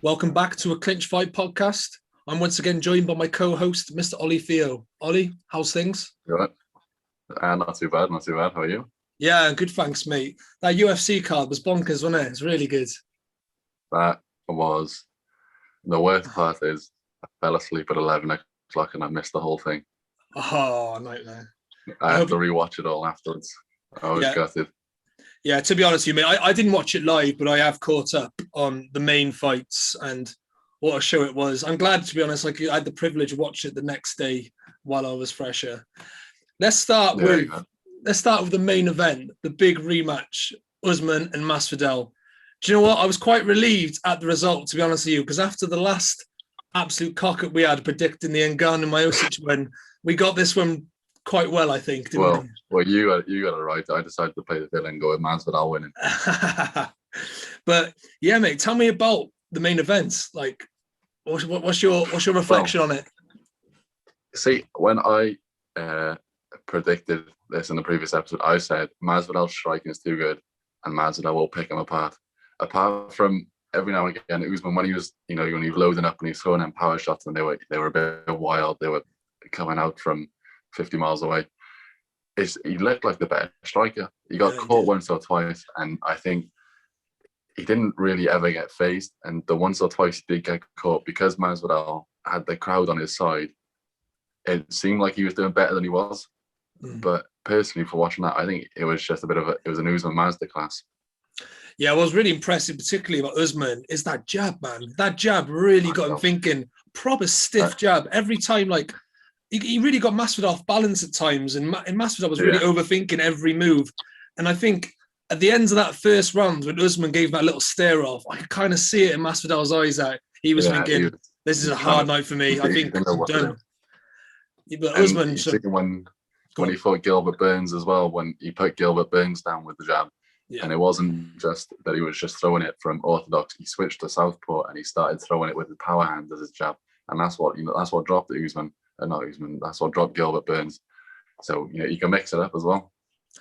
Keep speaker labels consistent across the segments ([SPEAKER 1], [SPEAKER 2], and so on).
[SPEAKER 1] Welcome back to a Clinch Fight podcast. I'm once again joined by my co-host, Mr. Ollie Theo. Ollie, how's things?
[SPEAKER 2] Good. Not too bad, not too bad. How are you?
[SPEAKER 1] Yeah, good, thanks, mate. That UFC card was bonkers, wasn't it? It's really good.
[SPEAKER 2] That was the worst part is I fell asleep at 11 o'clock and I missed the whole thing.
[SPEAKER 1] Oh, nightmare.
[SPEAKER 2] I have to rewatch it all afterwards. I was gutted.
[SPEAKER 1] Yeah, to be honest with you, mate, I didn't watch it live, but I have caught up on the main fights and what a show it was. I'm glad, to be honest, like I had the privilege of watching it the next day while I was fresher. Let's start with the main event, the big rematch, Usman and Masvidal. Do you know what? I was quite relieved at the result, to be honest with you, because after the last absolute cock-up we had predicting the Ngannou Miocic win, we got this one quite well, I think.
[SPEAKER 2] Well, you got it right. I decided to play the villain and go with Masvidal winning.
[SPEAKER 1] But yeah, mate, tell me about the main events. Like, what's your reflection on it?
[SPEAKER 2] See, when I predicted this in the previous episode, I said Masvidal's striking is too good, and Masvidal will pick him apart. Apart from every now and again, Usman, when he was, when he was loading up and he was throwing in power shots, and they were a bit wild. They were coming out from 50 miles away. He looked like the better striker. He got caught once or twice, and I think he didn't really ever get phased. And the once or twice he did get caught, because Masvidal had the crowd on his side, it seemed like he was doing better than he was. But personally, for watching that, I think it was just it was an Usman masterclass. Yeah,
[SPEAKER 1] what was really impressive, particularly about Usman, is that jab, man. That jab really got him thinking. Proper stiff jab. Every time, like, he really got Masvidal off balance at times, and Masvidal was really overthinking every move. And I think at the end of that first round, when Usman gave that little stare off, I could kind of see it in Masvidal's eyes that he was thinking, this is a hard night for me. I think I'm done. But Usman...
[SPEAKER 2] When he fought Gilbert Burns as well, when he put Gilbert Burns down with the jab, and it wasn't just that he was just throwing it from orthodox, he switched to southpaw and he started throwing it with his power hand as his jab. And that's what dropped Usman. Not Usman, that's what dropped Gilbert Burns. So, you can mix it up as well.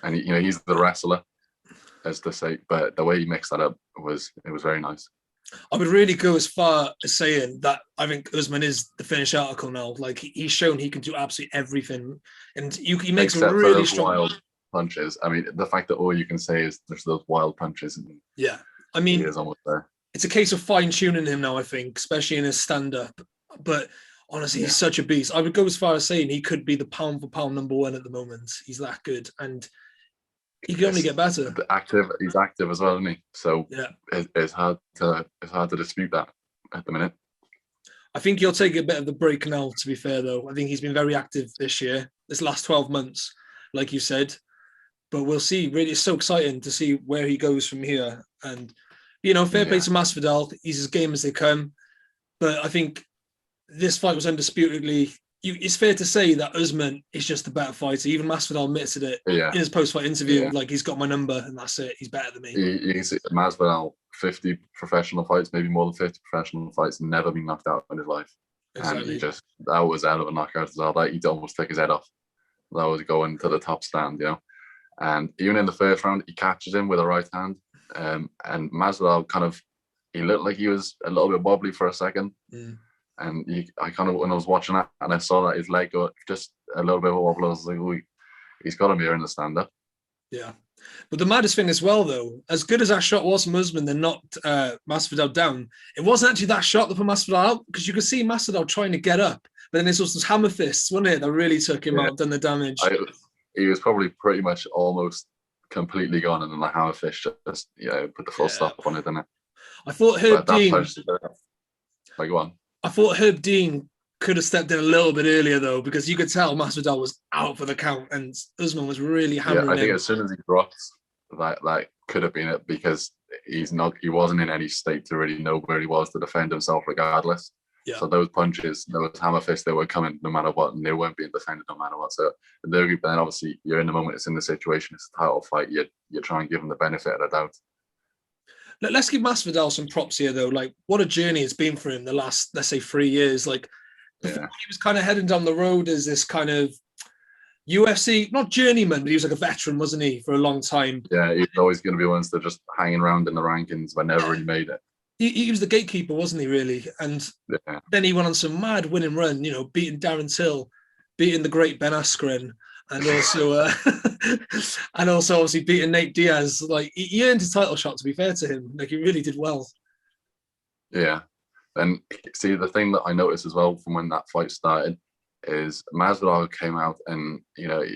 [SPEAKER 2] And, he's the wrestler, as to say, but the way he mixed that up was very nice.
[SPEAKER 1] I would really go as far as saying that I think Usman is the finished article now. Like, he's shown he can do absolutely everything. And he makes some really strong...
[SPEAKER 2] wild punches. I mean, the fact that all you can say is there's those wild punches.
[SPEAKER 1] Yeah. I mean,
[SPEAKER 2] he is almost there.
[SPEAKER 1] It's a case of fine-tuning him now, I think, especially in his stand-up. But honestly, he's such a beast. I would go as far as saying he could be the pound-for-pound number one at the moment. He's that good. And he can only get better.
[SPEAKER 2] He's active as well, isn't he? So it's hard to dispute that at the minute.
[SPEAKER 1] I think he'll take a bit of the break now, to be fair, though. I think he's been very active this last 12 months, like you said. But we'll see. Really, it's so exciting to see where he goes from here. And, fair play to Masvidal. He's as game as they come. But I think this fight was undisputedly... It's fair to say that Usman is just the better fighter. Even Masvidal admitted it in his post-fight interview. Yeah. Like, he's got my number and that's it. He's better than me.
[SPEAKER 2] Masvidal, 50 professional fights, maybe more than 50 professional fights, never been knocked out in his life. Exactly. And that was out of a knockout as well. Like, he'd almost take his head off. That was going to the top stand, And even in the first round, he catches him with a right hand. And Masvidal he looked like he was a little bit wobbly for a second. And when I was watching that and I saw that his leg got just a little bit of a wobble, I was like, oh, he's got him here in the stand-up.
[SPEAKER 1] Yeah. But the maddest thing as well, though, as good as that shot was from Usman that knocked Masvidal down, it wasn't actually that shot that put Masvidal out, because you could see Masvidal trying to get up. But then there's also those hammer fists, wasn't it, that really took him out, done the damage.
[SPEAKER 2] He was probably pretty much almost completely gone, and then the hammer fist just put the full stop on it, didn't it?
[SPEAKER 1] I thought Herb Dean...
[SPEAKER 2] Go on.
[SPEAKER 1] I thought Herb Dean could have stepped in a little bit earlier, though, because you could tell Masvidal was out for the count and Usman was really hammering him.
[SPEAKER 2] I think as soon as he dropped, that could have been it, because he wasn't in any state to really know where he was to defend himself regardless. Yeah. So those punches, those hammer fists, they were coming no matter what, and they weren't being defended no matter what. So then obviously you're in the moment, it's in the situation, it's a title fight, you try and give him the benefit of the doubt.
[SPEAKER 1] Let's give Masvidal some props here, though. Like, what a journey it's been for him the last, let's say, 3 years. Like, he was kind of heading down the road as this kind of UFC, not journeyman, but he was like a veteran, wasn't he, for a long time?
[SPEAKER 2] Yeah, he's always going to be ones that just hanging around in the rankings but never really made it.
[SPEAKER 1] he was the gatekeeper, wasn't he, really? And
[SPEAKER 2] Yeah,
[SPEAKER 1] then he went on some mad winning run, beating Darren Till, beating the great Ben Askren, and also and also obviously beating Nate Diaz. Like he earned his title shot, to be fair to him. Like he really did well.
[SPEAKER 2] yeah. And see, the thing that I noticed as well from when that fight started is Masvidal came out and,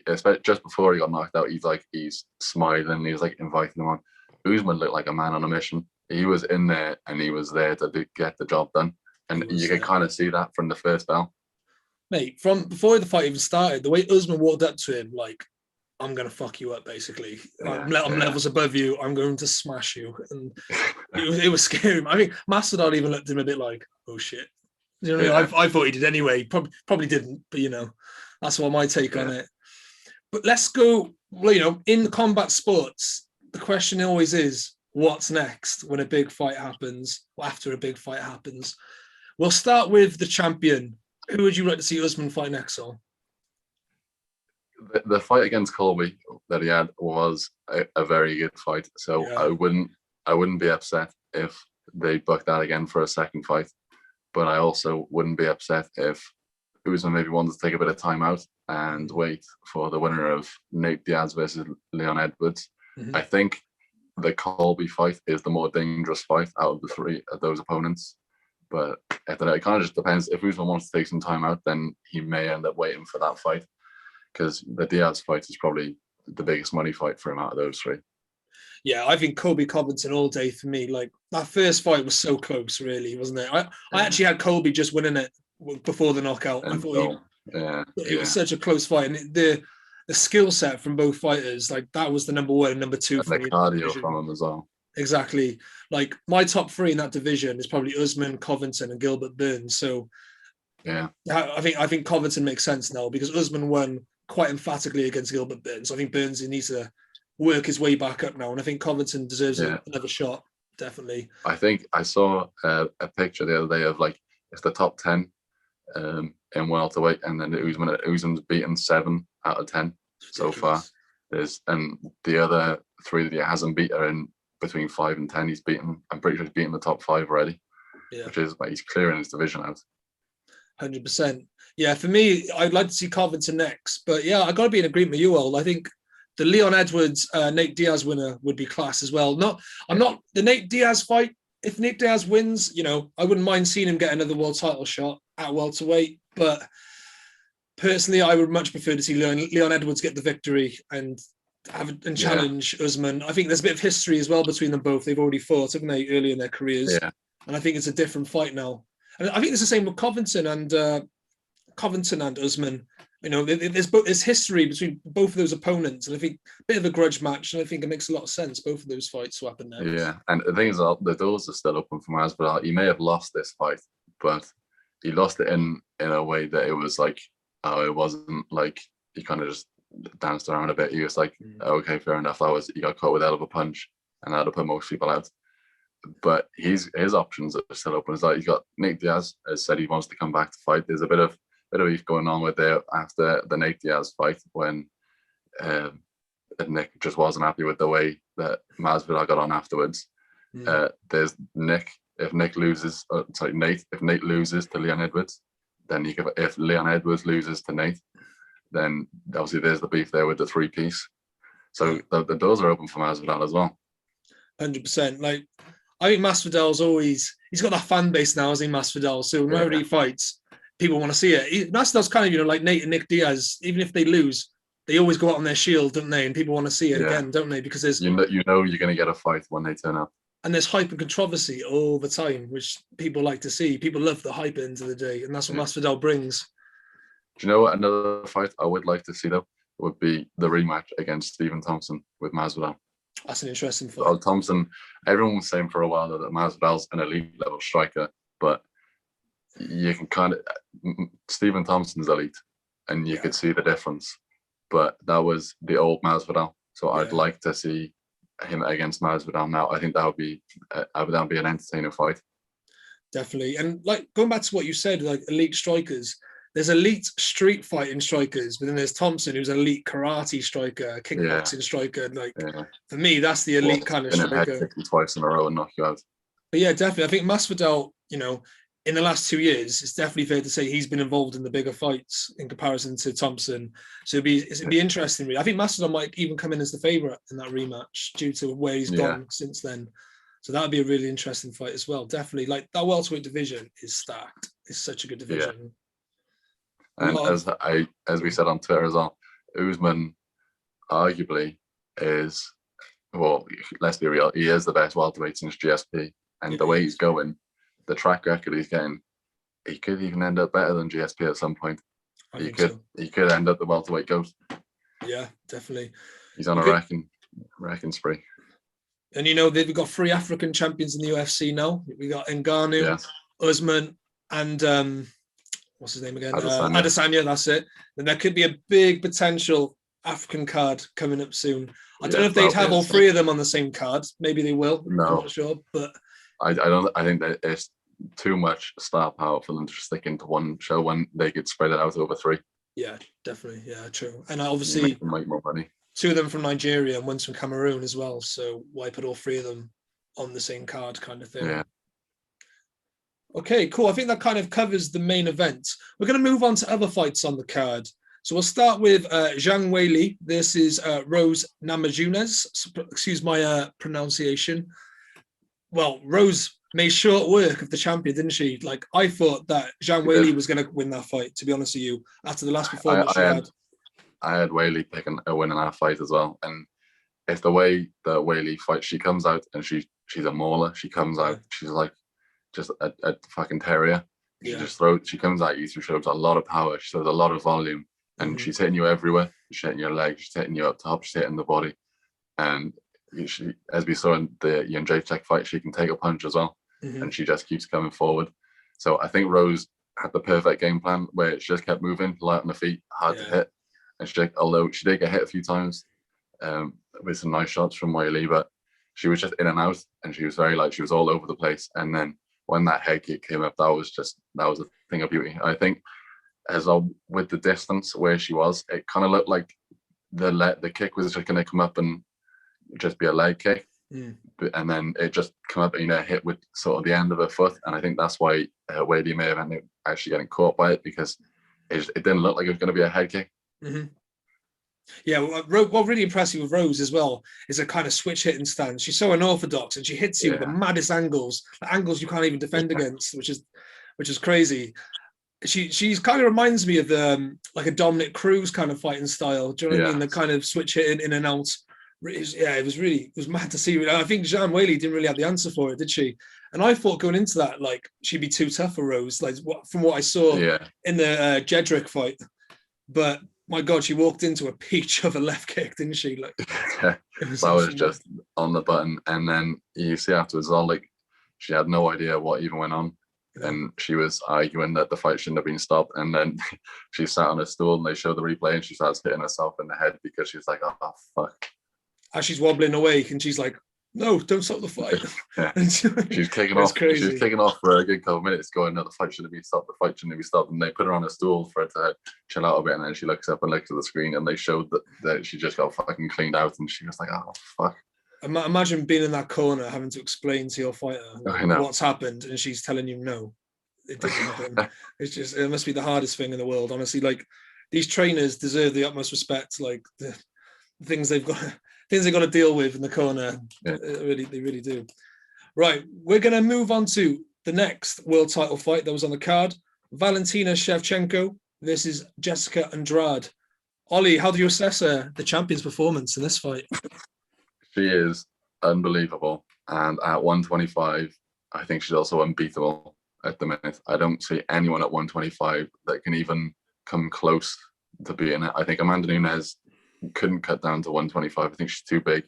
[SPEAKER 2] especially just before he got knocked out, he's smiling, he was like inviting him on. Usman looked like a man on a mission. He was in there and he was there to get the job done. And you can kind of see that from the first bell.
[SPEAKER 1] Mate, from before the fight even started, the way Usman walked up to him, like, I'm going to fuck you up, basically. I'm levels above you. I'm going to smash you. And it was scary. I mean, Masvidal even looked at him a bit like, oh, shit. You know, I thought he did anyway. Probably didn't, but, that's what my take on it. But let's go, in combat sports, the question always is, what's next when a big fight happens, or after a big fight happens? We'll start with the champion. Who would you like to see Usman fight next, on?
[SPEAKER 2] The fight against Colby that he had was a very good fight. So I wouldn't be upset if they booked that again for a second fight. But I also wouldn't be upset if Usman maybe wanted to take a bit of time out and wait for the winner of Nate Diaz versus Leon Edwards. Mm-hmm. I think the Colby fight is the more dangerous fight out of the three of those opponents. But I don't know, it kind of just depends. If Usman wants to take some time out, then he may end up waiting for that fight, because the Diaz fight is probably the biggest money fight for him out of those three.
[SPEAKER 1] Yeah, I think Colby Covington all day for me. Like, that first fight was so close, really, wasn't it? I actually had Colby just winning it before the knockout. I thought it was such a close fight. And the skill set from both fighters, like, that was the number one and number two.
[SPEAKER 2] And for the cardio from him as well.
[SPEAKER 1] Exactly. Like, my top three in that division is probably Usman, Covington, and Gilbert Burns. So,
[SPEAKER 2] yeah,
[SPEAKER 1] I think Covington makes sense now, because Usman won quite emphatically against Gilbert Burns. So I think Burns needs to work his way back up now, and I think Covington deserves another shot. Definitely.
[SPEAKER 2] I think I saw a picture the other day of, like, it's the top 10 in welterweight, and then Usman's beaten 7 out of 10 so far. And the other 3 that he hasn't beat are in between 5 and 10. I'm pretty sure he's beaten the top 5 already, which is like he's clearing his division out.
[SPEAKER 1] 100%. Yeah, for me, I'd like to see Covington next, but I got to be in agreement with you all. I think the Leon Edwards, Nate Diaz winner would be class as well. I'm not the Nate Diaz fight. If Nate Diaz wins, I wouldn't mind seeing him get another world title shot at welterweight. But personally, I would much prefer to see Leon Edwards get the victory and challenge Usman. I think there's a bit of history as well between them both. They've already fought, haven't they, early in their careers?
[SPEAKER 2] Yeah.
[SPEAKER 1] And I think it's a different fight now. And I think it's the same with Covington and Usman. There's history between both of those opponents, and I think a bit of a grudge match, and I think it makes a lot of sense, both of those fights to happen now.
[SPEAKER 2] Yeah, and the thing is, the doors are still open for Masvidal. He may have lost this fight, but he lost it in a way that it was like, it wasn't like he kind of just danced around a bit. He was like, okay, fair enough. He got caught with a hell of a punch, and that'll put most people out. But his options are still open. It's like he's got Nate Diaz has said he wants to come back to fight. There's a bit of beef going on with there after the Nate Diaz fight, when Nick just wasn't happy with the way that Masvidal got on afterwards. There's Nick. If Nate loses to Leon Edwards, then if Leon Edwards loses to Nate, then obviously there's the beef there with the 3-piece. So the doors are open for Masvidal as well.
[SPEAKER 1] 100%. Like, I think he's got that fan base now, hasn't he, Masvidal? So whenever he fights, people want to see it. Masvidal's kind of, like Nate and Nick Diaz. Even if they lose, they always go out on their shield, don't they? And people want to see it again, don't they? Because there's
[SPEAKER 2] you're going to get a fight when they turn up.
[SPEAKER 1] And there's hype and controversy all the time, which people like to see. People love the hype at the end of the day, and that's what Masvidal brings.
[SPEAKER 2] Do you know what another fight I would like to see, though, would be the rematch against Stephen Thompson with Masvidal?
[SPEAKER 1] That's an interesting fight.
[SPEAKER 2] Thompson, everyone was saying for a while that Masvidal's an elite level striker, but you can Stephen Thompson's elite, and you could see the difference. But that was the old Masvidal, so I'd like to see him against Masvidal now. I think that would be an entertaining fight. Definitely.
[SPEAKER 1] And like going back to what you said, like elite strikers, there's elite street fighting strikers, but then there's Thompson, who's an elite karate striker, kickboxing striker. Like for me, that's the elite kind of striker.
[SPEAKER 2] Head kick you twice in a row and knock you out.
[SPEAKER 1] But yeah, definitely. I think Masvidal, in the last 2 years, it's definitely fair to say he's been involved in the bigger fights in comparison to Thompson. So it'd be interesting. Really. I think Masvidal might even come in as the favorite in that rematch due to where he's gone since then. So that would be a really interesting fight as well. Definitely, like that welterweight division is stacked. It's such a good division.
[SPEAKER 2] Yeah. And as we said on Twitter as well, Usman arguably is, well, let's be real, he is the best welterweight since GSP. And the way he's going, the track record he's getting, he could even end up better than GSP at some point. He could end up the welterweight GOAT.
[SPEAKER 1] Yeah, definitely.
[SPEAKER 2] He's on a wrecking spree.
[SPEAKER 1] And they've got 3 African champions in the UFC now. We got Ngannou, Usman, and what's his name again? Adesanya, that's it. And there could be a big potential African card coming up soon. I don't know if they'd have all 3 of them on the same card. Maybe they will. No. I'm not sure, but
[SPEAKER 2] I think that it's too much star power for them to stick into one show when they could spread it out over 3.
[SPEAKER 1] Yeah, definitely. Yeah, true. And obviously
[SPEAKER 2] make more money.
[SPEAKER 1] 2 of them from Nigeria and 1's from Cameroon as well. So why put all 3 of them on the same card kind of thing?
[SPEAKER 2] Yeah.
[SPEAKER 1] Okay, cool. I think that kind of covers the main event. We're going to move on to other fights on the card. So we'll start with Zhang Weili. This is Rose Namajunas. Excuse my pronunciation. Well, Rose made short work of the champion, didn't she? Like, I thought that Zhang Weili was going to win that fight, to be honest with you, after the last performance she had.
[SPEAKER 2] I had Weili picking a win in that fight as well. And it's the way that Weili fights. She comes out and she's a mauler. She comes out, she's like just a fucking terrier. She comes at you, she shows a lot of power. She shows a lot of volume. And she's hitting you everywhere. She's hitting your legs, she's hitting you up top, she's hitting the body. And she, as we saw in the Jacek fight, she can take a punch as well. And she just keeps coming forward. So I think Rose had the perfect game plan where she just kept moving, light on the feet, hard to hit. And although she did get hit a few times with some nice shots from Weili, but she was just in and out, and she was she was all over the place. And then when that head kick came up, that was a thing of beauty. I think as well with the distance where she was, it kind of looked like the kick was just going to come up and just be a leg kick. And then it just come up and hit with sort of the end of her foot. And I think that's why Weili may have ended up actually getting caught by it, because it didn't look like it was going to be a head kick.
[SPEAKER 1] Yeah, what really impressive with Rose as well is a kind of switch hitting stance. She's so unorthodox, and she hits you with the maddest angles, the angles you can't even defend against, which is crazy. She's kind of reminds me of like a Dominic Cruz kind of fighting style. Do you know what I mean? The kind of switch hitting in and out. It was mad to see. I think Zhang Weili didn't really have the answer for it, did she? And I thought going into that, like, she'd be too tough for Rose, like from what I saw in the Jedrick fight. But my God, she walked into a peach of a left kick, didn't she? Like,
[SPEAKER 2] that was just on the button. And then you see afterwards, like, she had no idea what even went on. And she was arguing that the fight shouldn't have been stopped. And then she sat on a stool and they showed the replay, and she starts hitting herself in the head because she's like, oh, fuck.
[SPEAKER 1] As she's wobbling awake, and she's like, no, don't stop the fight.
[SPEAKER 2] She's kicking off. Crazy. She was kicking off for a good couple of minutes, going, no, the fight shouldn't be stopped. The fight shouldn't be stopped. And they put her on a stool for her to chill out a bit. And then she looks up and looks at the screen, and they showed that she just got fucking cleaned out. And she was like, oh, fuck.
[SPEAKER 1] Imagine being in that corner, having to explain to your fighter what's happened, and she's telling you no, it didn't happen. It must be the hardest thing in the world, honestly. Like, these trainers deserve the utmost respect. Like, the things they've got to deal with in the corner. They really do. Right, we're going to move on to the next world title fight that was on the card. Valentina Shevchenko versus Jessica Andrade. Ollie, how do you assess the champion's performance in this fight?
[SPEAKER 2] She is unbelievable. And at 125, I think she's also unbeatable at the minute. I don't see anyone at 125 that can even come close to beating it. I think Amanda Nunes couldn't cut down to 125. I think she's too big.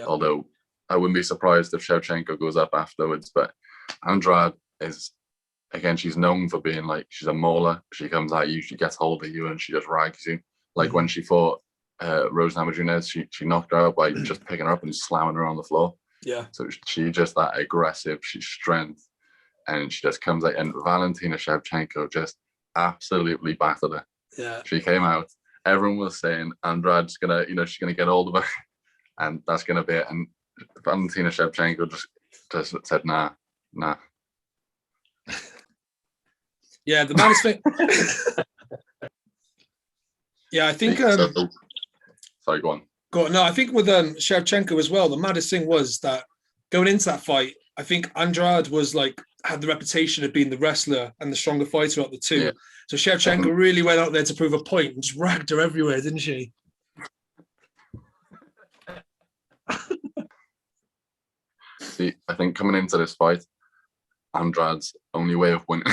[SPEAKER 2] Although I wouldn't be surprised if Shevchenko goes up afterwards. But Andrade is, again, she's known for being like, she's a mauler. She comes at you, she gets hold of you, and she just rags you. Like when she fought Rose Namajunas, she knocked her out by just picking her up and slamming her on the floor.
[SPEAKER 1] Yeah.
[SPEAKER 2] So she just that aggressive, she's strength, and she just comes out. And Valentina Shevchenko just absolutely battered her.
[SPEAKER 1] Yeah.
[SPEAKER 2] She came out. Everyone was saying Andrade's gonna, she's gonna get hold of her, and that's gonna be it. And Valentina Shevchenko just said, nah, Nah.
[SPEAKER 1] Yeah, the maddest thing. Yeah, I think.
[SPEAKER 2] Sorry, go on.
[SPEAKER 1] No, I think with Shevchenko as well, the maddest thing was that going into that fight, I think Andrade was like had the reputation of being the wrestler and the stronger fighter out of the two. Yeah. So Shevchenko really went out there to prove a point and just ragged her everywhere, didn't she?
[SPEAKER 2] See, I think coming into this fight, Andrade's only way of winning.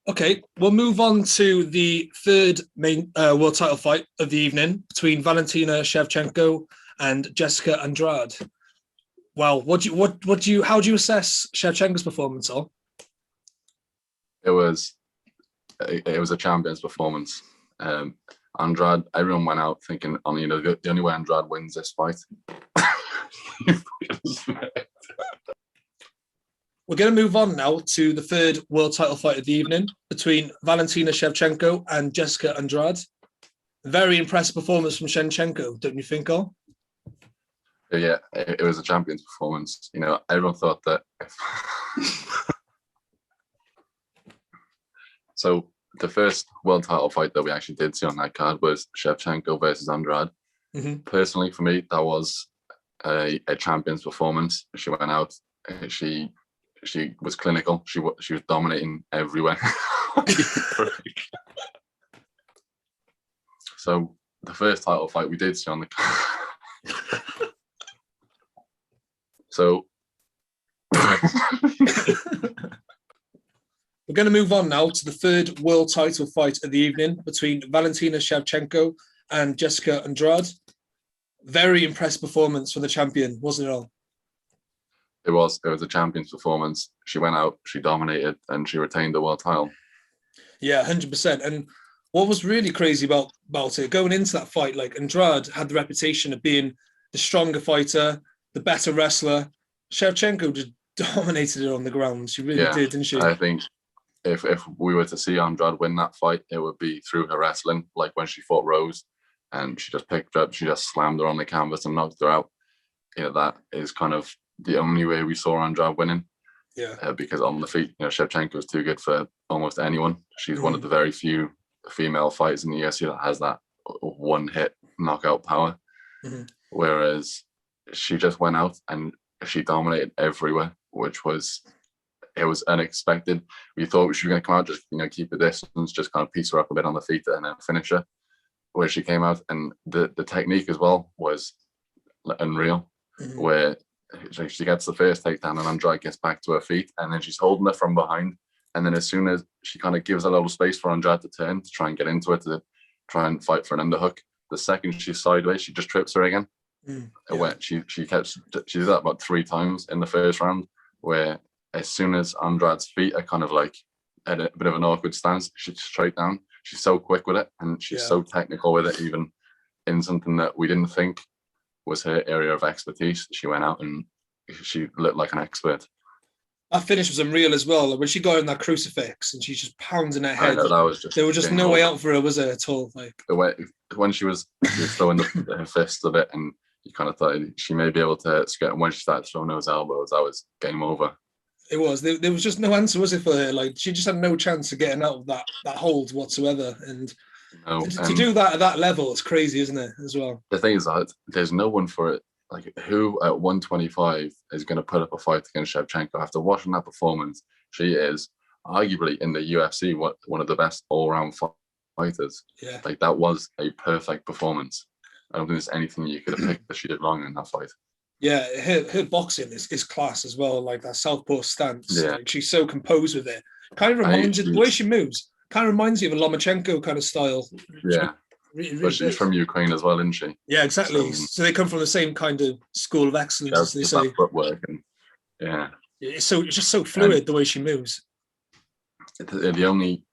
[SPEAKER 1] Okay, we'll move on to the third main world title fight of the evening between Valentina Shevchenko and Jessica Andrade. Well, how do you assess Shevchenko's performance, Al?
[SPEAKER 2] It was a champion's performance. Andrade, everyone went out thinking, the only way Andrade wins this fight.
[SPEAKER 1] We're going to move on now to the third world title fight of the evening between Valentina Shevchenko and Jessica Andrade. Very impressive performance from Shevchenko, don't you think, Al?
[SPEAKER 2] Yeah, it was a champion's performance. Everyone thought that. So the first world title fight that we actually did see on that card was Shevchenko versus Andrade. Mm-hmm. Personally, for me, that was a champion's performance. She went out. She was clinical. She was dominating everywhere. So the first title fight we did see on the card. So
[SPEAKER 1] we're going to move on now to the third world title fight of the evening between Valentina Shevchenko and Jessica Andrade. Very impressive performance for the champion, wasn't it, all?
[SPEAKER 2] It was a champion's performance. She went out, she dominated, and she retained the world title.
[SPEAKER 1] Yeah, 100%. And what was really crazy about it, going into that fight, like Andrade had the reputation of being the stronger fighter, the better wrestler. Shevchenko just dominated her on the ground. She really did, didn't she?
[SPEAKER 2] I think if we were to see Andrade win that fight, it would be through her wrestling, like when she fought Rose and she just picked her up, she just slammed her on the canvas and knocked her out. That is kind of the only way we saw Andrade winning.
[SPEAKER 1] Yeah.
[SPEAKER 2] Because on the feet, Shevchenko is too good for almost anyone. She's one of the very few female fighters in the UFC that has that one-hit knockout power. Mm-hmm. Whereas she just went out and she dominated everywhere, which was unexpected. We thought she was going to come out, just keep the distance, just kind of piece her up a bit on the feet and then finish her. Where she came out, and the technique as well was unreal. Mm-hmm. Where she gets the first takedown and Andrade gets back to her feet, and then she's holding it from behind. And then as soon as she kind of gives a little space for Andrade to turn, to try and get into it, to try and fight for an underhook, the second she's sideways, she just trips her again. She did that about 3 times in the first round, where as soon as Andrade's feet are kind of like at a bit of an awkward stance, she's straight down. She's so quick with it, and she's so technical with it, even in something that we didn't think was her area of expertise. She went out and she looked like an expert.
[SPEAKER 1] That finish was unreal as well. When she got in that crucifix and she's just pounding her head,
[SPEAKER 2] that was just,
[SPEAKER 1] there was just no way out for her, was there at all? Like
[SPEAKER 2] the way when she was throwing her fists of it, and you kind of thought she may be able to skate. And when she started throwing those elbows, that was game over.
[SPEAKER 1] It was. There was just no answer, was it, for her? Like she just had no chance of getting out of that hold whatsoever. And to do that at that level, it's crazy, isn't it? As well.
[SPEAKER 2] The thing is that there's no one for it. Like who at 125 is going to put up a fight against Shevchenko? After watching that performance, she is arguably in the UFC one of the best all-round fighters.
[SPEAKER 1] Yeah.
[SPEAKER 2] Like that was a perfect performance. I don't think there's anything you could have picked that she did wrong in that fight.
[SPEAKER 1] Yeah, her boxing is class as well. Like that southpaw stance.
[SPEAKER 2] Yeah.
[SPEAKER 1] Like she's so composed with it. Kind of reminds you the way she moves. Kind of reminds you of a Lomachenko kind of style.
[SPEAKER 2] Yeah. But she's from Ukraine as well, isn't she?
[SPEAKER 1] Yeah, exactly. So they come from the same kind of school of excellence, as they say.
[SPEAKER 2] Footwork and
[SPEAKER 1] it's just so fluid the way she moves.
[SPEAKER 2] The only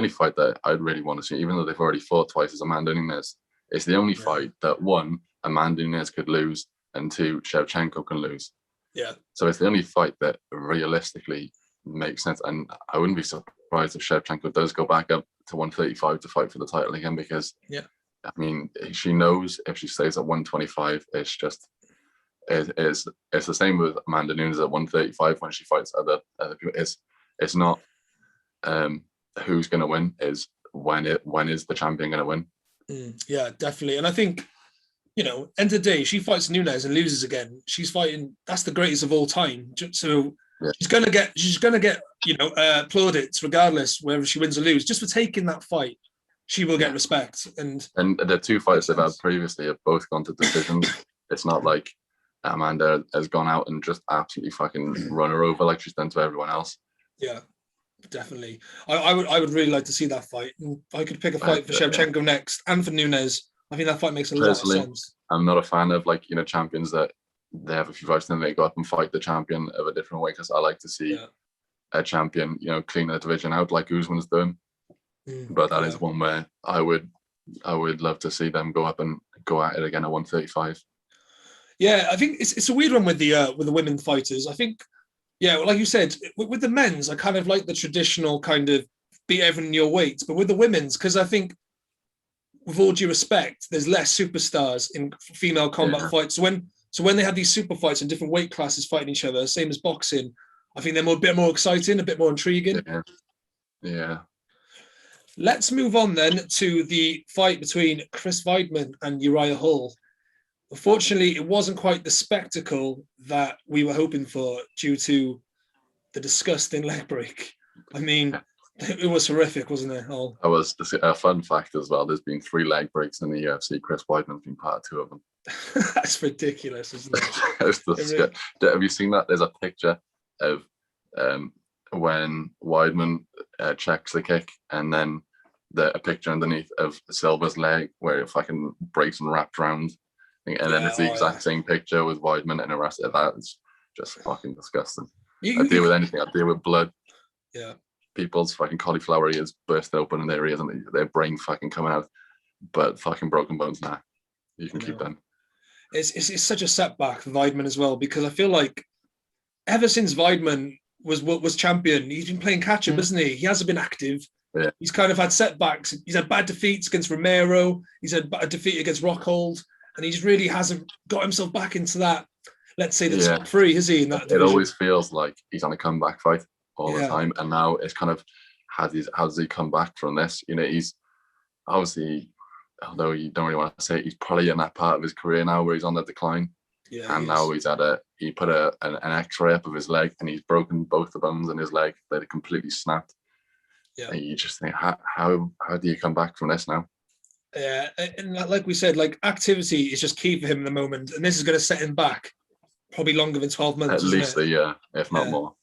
[SPEAKER 2] fight that I'd really want to see, even though they've already fought twice, is Amanda Nunes. It's the only fight that 1, Amanda Nunes could lose, and 2, Shevchenko can lose.
[SPEAKER 1] Yeah.
[SPEAKER 2] So it's the only fight that realistically makes sense, and I wouldn't be surprised if Shevchenko does go back up to 135 to fight for the title again, because I mean, she knows if she stays at 125, It's the same with Amanda Nunes at 135 when she fights other people. It's not who's going to win, is when is the champion going to win.
[SPEAKER 1] Yeah, definitely. And I think, end of the day, she fights Nunes and loses again. She's fighting, that's the greatest of all time. So she's gonna get plaudits regardless whether she wins or loses. Just for taking that fight, she will get respect. And
[SPEAKER 2] the two fights they've had previously have both gone to decisions. It's not like Amanda has gone out and just absolutely fucking run her over like she's done to everyone else.
[SPEAKER 1] Yeah, definitely. I would really like to see that fight. If I could pick a fight for Shevchenko next and for Nunes, I think that fight makes a lot of sense.
[SPEAKER 2] I'm not a fan of champions that they have a few fights and then they go up and fight the champion of a different way, because I like to see a champion, clean the division out like Usman's doing. But that is one where I would love to see them go up and go at it again at 135.
[SPEAKER 1] Yeah, I think it's a weird one with the women fighters. I think, like you said, with the men's, I kind of like the traditional kind of beat everyone in your weight. But with the women's, because I think, with all due respect, there's less superstars in female combat fights. So when they have these super fights in different weight classes fighting each other, same as boxing, I think they're a bit more exciting, a bit more intriguing.
[SPEAKER 2] Yeah.
[SPEAKER 1] Let's move on then to the fight between Chris Weidman and Uriah Hall. Unfortunately, it wasn't quite the spectacle that we were hoping for due to the disgusting leg break. I mean, it was horrific, wasn't it?
[SPEAKER 2] That was a fun fact as well. There's been 3 leg breaks in the UFC. Chris Weidman's been part of 2 of them.
[SPEAKER 1] That's ridiculous, isn't
[SPEAKER 2] it? Have you seen that? There's a picture of when Weidman checks the kick, and then a picture underneath of Silva's leg where it fucking breaks and wraps around. And then it's the exact same picture with Weidman and the rest of that. It's just fucking disgusting. I deal with anything. I deal with blood.
[SPEAKER 1] Yeah.
[SPEAKER 2] People's fucking cauliflower ears burst open in their ears and their brain fucking coming out. But fucking broken bones, nah. You can keep them.
[SPEAKER 1] It's such a setback for Weidman as well, because I feel like ever since Weidman was champion, he's been playing catch up, hasn't he? He hasn't been active.
[SPEAKER 2] Yeah.
[SPEAKER 1] He's kind of had setbacks. He's had bad defeats against Romero. He's had a defeat against Rockhold. And he just really hasn't got himself back into that, let's say, the top 3, is he? In that division?
[SPEAKER 2] It always feels like he's on a comeback fight all the time. And now it's kind of, how does he come back from this? He's obviously, although you don't really want to say it, he's probably in that part of his career now where he's on the decline. Yeah, and now he put an X-ray up of his leg and he's broken both the bones in his leg. They're completely snapped. Yeah. And you just think, how do you come back from this now?
[SPEAKER 1] Yeah, and like we said, activity is just key for him in the moment, and this is going to set him back probably longer than 12 months.
[SPEAKER 2] At least a year, if not more.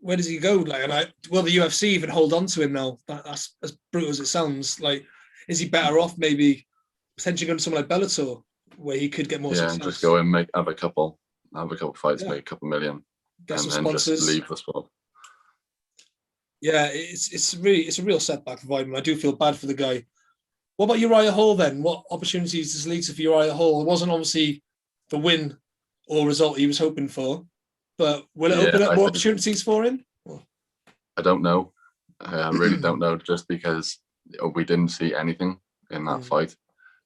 [SPEAKER 1] Where does he go? Will the UFC even hold on to him now? That's as brutal as it sounds. Is he better off maybe potentially going to somewhere like Bellator, where he could get more success?
[SPEAKER 2] And just go and have a couple fights, make a couple million,
[SPEAKER 1] get some
[SPEAKER 2] then
[SPEAKER 1] sponsors.
[SPEAKER 2] Just leave the sport.
[SPEAKER 1] Yeah, it's a real setback for Weidman. I do feel bad for the guy. What about Uriah Hall then? What opportunities does lead to for Uriah Hall? It wasn't obviously the win or result he was hoping for, but will it open up more opportunities for him?
[SPEAKER 2] I don't know. I really don't know, just because we didn't see anything in that fight.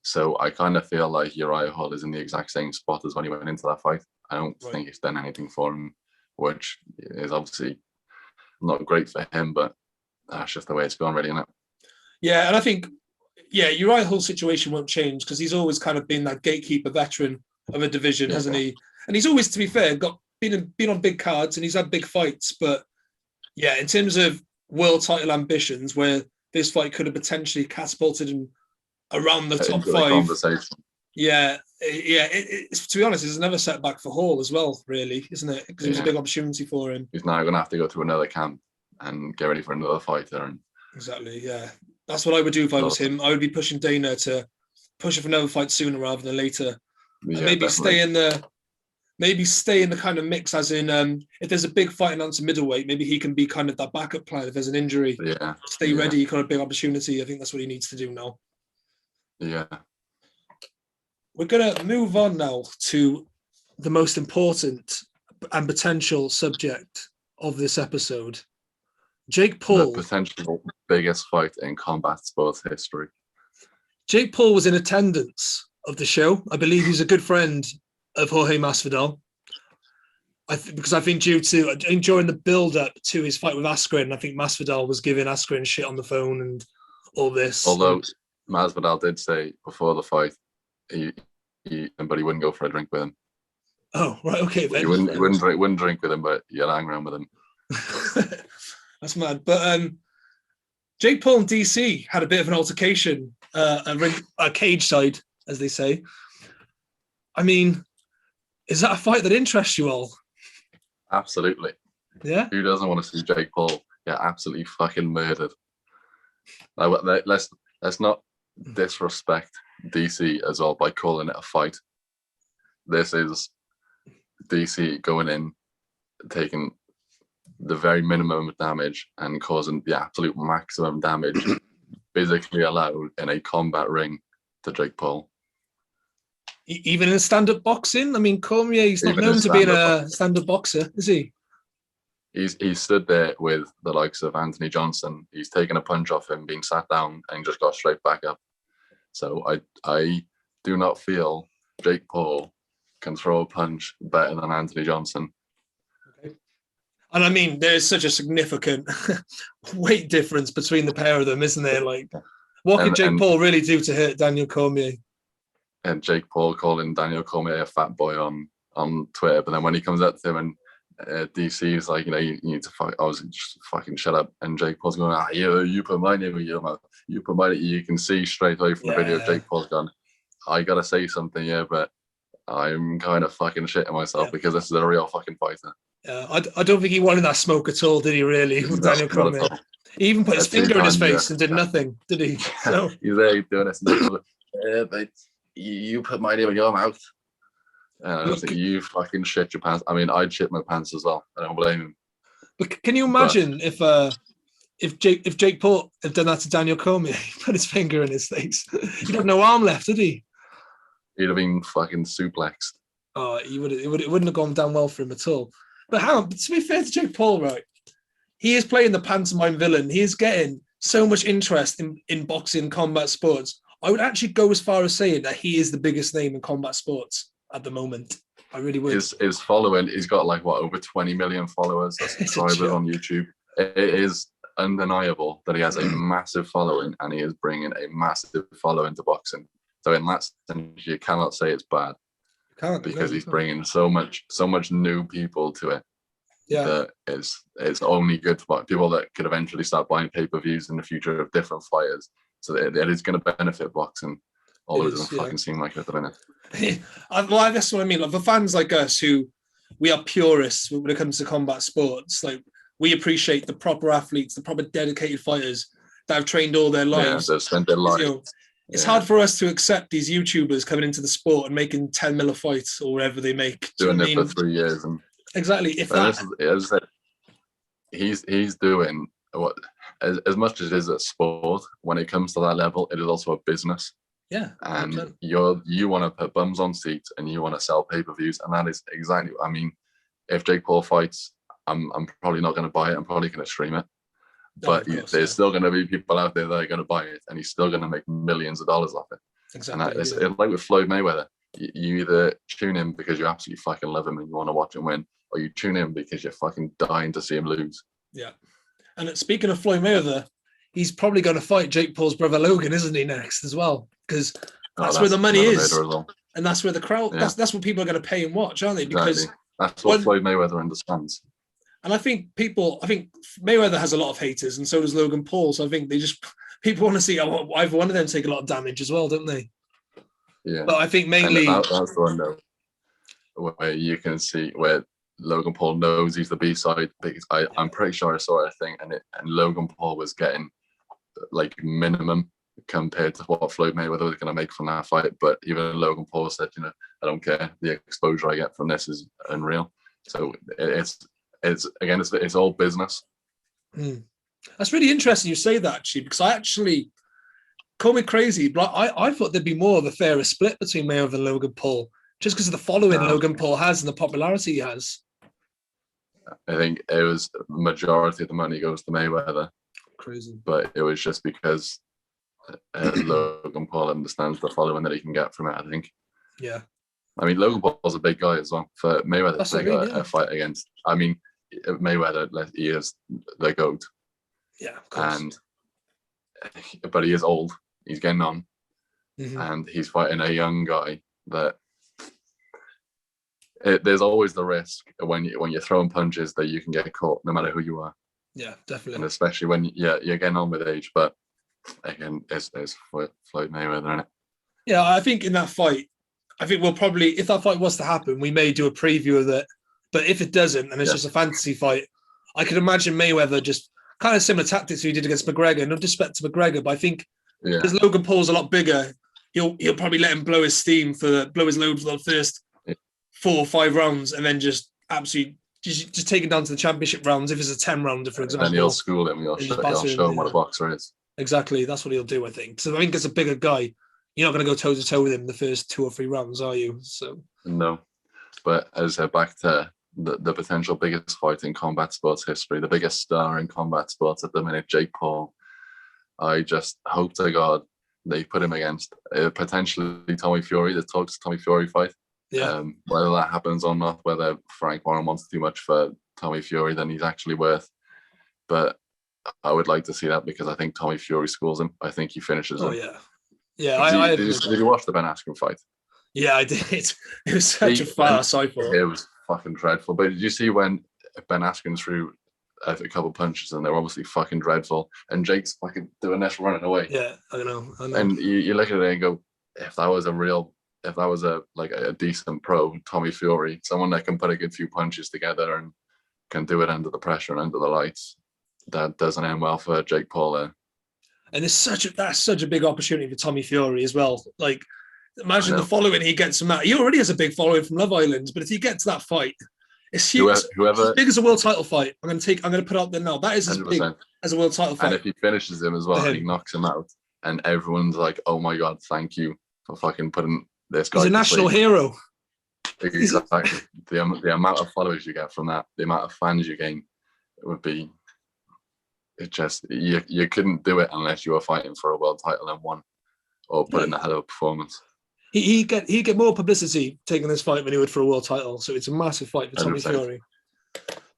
[SPEAKER 2] So I kind of feel like Uriah Hall is in the exact same spot as when he went into that fight. I don't think it's done anything for him, which is obviously not great for him, but that's just the way it's gone, really, isn't it?
[SPEAKER 1] Yeah, and I think, Uriah Hall's situation won't change because he's always kind of been that gatekeeper veteran of a division, hasn't he? And he's always, to be fair, been on big cards and he's had big fights. But in terms of world title ambitions, where this fight could have potentially catapulted him around the top 5. It's, to be honest, it's another setback for Hall as well, really, isn't it? Because it was a big opportunity for him.
[SPEAKER 2] He's now going to have to go to another camp and get ready for another fight there.
[SPEAKER 1] Exactly, yeah. That's what I would do if I was him. I would be pushing Dana to push for another fight sooner rather than later. And maybe stay in the kind of mix, as in if there's a big fight announced in middleweight, maybe he can be kind of that backup plan if there's an injury. Stay ready, kind of big opportunity. I think that's what he needs to do now.
[SPEAKER 2] Yeah.
[SPEAKER 1] We're going to move on now to the most important and potential subject of this episode. Jake Paul.
[SPEAKER 2] The potential biggest fight in combat sports history.
[SPEAKER 1] Jake Paul was in attendance of the show. I believe he's a good friend of Jorge Masvidal. Because I think during the build-up to his fight with Askren, I think Masvidal was giving Askren shit on the phone and all this.
[SPEAKER 2] Although Masvidal did say before the fight, but he wouldn't go for a drink with him.
[SPEAKER 1] Oh, right, okay.
[SPEAKER 2] He wouldn't drink with him, but you'd hang around with him.
[SPEAKER 1] That's mad. But Jake Paul and DC had a bit of an altercation, a cage side, as they say. I mean, is that a fight that interests you all?
[SPEAKER 2] Absolutely.
[SPEAKER 1] Yeah.
[SPEAKER 2] Who doesn't want to see Jake Paul get absolutely fucking murdered? Let's not disrespect DC as well by calling it a fight. This is DC going in, taking the very minimum of damage and causing the absolute maximum damage physically allowed in a combat ring to Jake Paul.
[SPEAKER 1] Even in stand-up boxing? I mean, Cormier's not known to being a stand-up boxer, is he?
[SPEAKER 2] He's stood there with the likes of Anthony Johnson. He's taken a punch off him, being sat down, and just got straight back up. So I do not feel Jake Paul can throw a punch better than Anthony Johnson.
[SPEAKER 1] Okay. And I mean, there's such a significant weight difference between the pair of them, isn't there? Like, what can Jake Paul really do to hurt Daniel Cormier?
[SPEAKER 2] And Jake Paul calling Daniel Cormier a fat boy on Twitter, but then when he comes up to him and DC is like, you need to just fucking shut up. And Jake Paul's going, you put my name in your mouth. You put my name. You can see straight away from the video, Jake Paul's gone, I gotta say something, but I'm kind of fucking shitting myself because this is a real fucking fighter. Yeah,
[SPEAKER 1] I don't think he wanted that smoke at all, did he? Really, with Daniel Cormier? He even put his finger in his face and did nothing, did he? So
[SPEAKER 2] he's there doing this. But you put my name in your mouth. And I was like, you fucking shit your pants. I mean, I'd shit my pants as well. I don't blame him.
[SPEAKER 1] But can you imagine if Jake Paul had done that to Daniel Cormier, he put his finger in his face? He'd have no arm left, did he?
[SPEAKER 2] He'd have been fucking suplexed.
[SPEAKER 1] Oh, it wouldn't have gone down well for him at all. But hang on, to be fair to Jake Paul, right? He is playing the pantomime villain. He is getting so much interest in boxing, combat sports. I would actually go as far as saying that he is the biggest name in combat sports at the moment. I really would.
[SPEAKER 2] His following, he's got over 20 million followers, subscribers on YouTube. It is undeniable that he has a massive following and he is bringing a massive following to boxing. So in that sense, you cannot say it's bad because he's bringing so much new people to it.
[SPEAKER 1] Yeah,
[SPEAKER 2] that it's only good for people that could eventually start buying pay-per-views in the future of different fighters. So that is going to benefit boxing. Although it doesn't fucking seem like it at the minute.
[SPEAKER 1] Well, I guess what I mean, like for fans like us who we are purists when it comes to combat sports, like we appreciate the proper athletes, the proper dedicated fighters that have trained all their lives.
[SPEAKER 2] Yeah, they've spent their lives.
[SPEAKER 1] It's hard for us to accept these YouTubers coming into the sport and making 10 mil a fight or whatever they make.
[SPEAKER 2] Doing it for 3 years. And
[SPEAKER 1] exactly.
[SPEAKER 2] He's doing what, as much as it is a sport, when it comes to that level, it is also a business.
[SPEAKER 1] Yeah.
[SPEAKER 2] And 100%. You want to put bums on seats and you want to sell pay-per-views. And that is exactly, I mean, if Jake Paul fights, I'm probably not going to buy it. I'm probably going to stream it. But there's still going to be people out there that are going to buy it, and he's still going to make millions of dollars off it.
[SPEAKER 1] Exactly.
[SPEAKER 2] And it's like with Floyd Mayweather. You either tune in because you absolutely fucking love him and you want to watch him win, or you tune in because you're fucking dying to see him lose.
[SPEAKER 1] Yeah. And speaking of Floyd Mayweather, he's probably going to fight Jake Paul's brother Logan, isn't he, next as well? Because that's where the money is. Well. And that's where the crowd, that's what people are going to pay and watch, aren't they? Because
[SPEAKER 2] exactly. That's what Floyd Mayweather understands.
[SPEAKER 1] And I think Mayweather has a lot of haters, and so does Logan Paul. So I think people want to see either one of them take a lot of damage as well, don't they?
[SPEAKER 2] Yeah.
[SPEAKER 1] But I think mainly
[SPEAKER 2] that's the one though, where you can see where Logan Paul knows he's the B-side. Because I'm pretty sure I saw a thing, and Logan Paul was getting like minimum compared to what Floyd Mayweather was going to make from that fight. But even Logan Paul said, I don't care. The exposure I get from this is unreal. So it's all business.
[SPEAKER 1] That's really interesting you say that, actually, because I actually, call me crazy, but I thought there'd be more of a fairer split between Mayweather and Logan Paul, just because of the following Logan Paul has and the popularity he has.
[SPEAKER 2] I think it was majority of the money goes to Mayweather.
[SPEAKER 1] Crazy.
[SPEAKER 2] But it was just because Logan Paul understands the following that he can get from it, I think.
[SPEAKER 1] Yeah.
[SPEAKER 2] I mean, Logan Paul's a big guy as well. For Mayweather to take a fight against, I mean, Mayweather, he is the GOAT.
[SPEAKER 1] Yeah, of course.
[SPEAKER 2] But he is old. He's getting on. And he's fighting a young guy that there's always the risk when you're throwing punches that you can get caught no matter who you are.
[SPEAKER 1] Yeah, definitely.
[SPEAKER 2] And especially when you're getting on with age. But again, it's Floyd Mayweather, isn't it?
[SPEAKER 1] Yeah, I think in that fight, I think we'll probably, if that fight was to happen, we may do a preview of it. But if it doesn't, and it's just a fantasy fight, I could imagine Mayweather just kind of similar tactics he did against McGregor. No disrespect to McGregor, but I think because Logan Paul's a lot bigger, he'll probably let him blow his blow his load for the first 4 or 5 rounds, and then just absolutely just take him down to the championship rounds. If it's a 10 rounder, for example,
[SPEAKER 2] and he'll school him. He'll show him what a boxer is.
[SPEAKER 1] Exactly, that's what he'll do. I think. So I think as a bigger guy, you're not going to go toe to toe with him the first 2 or 3 rounds, are you? So
[SPEAKER 2] no, but as I said, back to the potential biggest fight in combat sports history, the biggest star in combat sports at the minute, Jake Paul. I just hope to God they put him against potentially Tommy Fury. The talks Tommy Fury fight.
[SPEAKER 1] Yeah.
[SPEAKER 2] Whether that happens or not, whether Frank Warren wants too much for Tommy Fury than he's actually worth, but I would like to see that because I think Tommy Fury schools him. I think he finishes him.
[SPEAKER 1] Oh yeah. Yeah,
[SPEAKER 2] did you watch the Ben Askren fight?
[SPEAKER 1] Yeah, I did. It was such a farce, I thought.
[SPEAKER 2] It was fucking dreadful. But did you see when Ben Askren threw a couple punches and they were obviously fucking dreadful, and Jake's fucking doing this running away?
[SPEAKER 1] Yeah, I know.
[SPEAKER 2] And you look at it and go, if that was a decent pro, Tommy Fury, someone that can put a good few punches together and can do it under the pressure and under the lights, that doesn't end well for Jake Paul there. And
[SPEAKER 1] that's such a big opportunity for Tommy Fury as well. Like, imagine the following he gets from that. He already has a big following from Love Island, but if he gets that fight, it's huge. Whoever, as big as a world title fight. I'm going to put out there now. That is as 100%. Big as a world title fight.
[SPEAKER 2] And if he finishes him as well, he knocks him out, and everyone's like, "Oh my God, thank you for fucking putting this guy."
[SPEAKER 1] He's a national hero.
[SPEAKER 2] Exactly. the amount of followers you get from that, the amount of fans you gain, it would be. It just you couldn't do it unless you were fighting for a world title and won, or put in a hell of a performance.
[SPEAKER 1] He get more publicity taking this fight than he would for a world title. So it's a massive fight for Tommy 100%. Fury.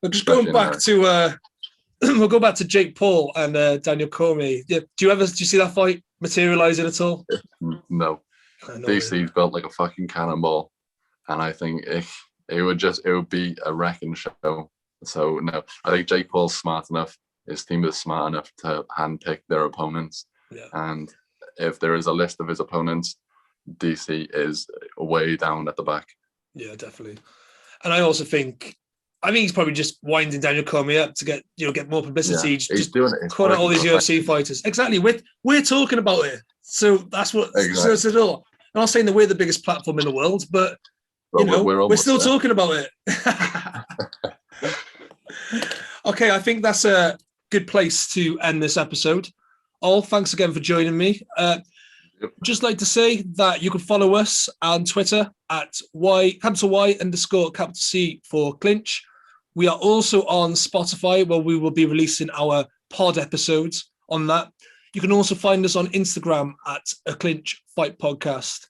[SPEAKER 1] But just going back to we'll go back to Jake Paul and Daniel Cormier. Yeah, do you see that fight materializing at all?
[SPEAKER 2] No. DC's built like a fucking cannonball, and I think it would be a wrecking show. So no, I think Jake Paul's smart enough. His team is smart enough to handpick their opponents. Yeah. And if there is a list of his opponents, DC is way down at the back. Yeah, definitely. And I also think he's probably just winding Daniel Cormier up to get more publicity. Yeah, he's doing it. Calling out all these UFC fighters. Exactly. We're talking about it. So that's what. Exactly. So it's all. I'm not saying that we're the biggest platform in the world, but we're still talking about it. Okay, I think that's a good place to end this episode. Thanks again for joining me. Just like to say that you can follow us on Twitter at Y_C for Clinch. We are also on Spotify, where we will be releasing our pod episodes on that. You can also find us on Instagram at A Clinch Fight Podcast.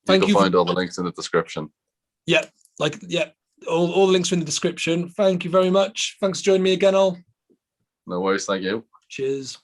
[SPEAKER 2] You can find all the links in the description. Yeah, all the links are in the description. Thank you very much. Thanks for joining me again, Al. No worries, thank you. Cheers.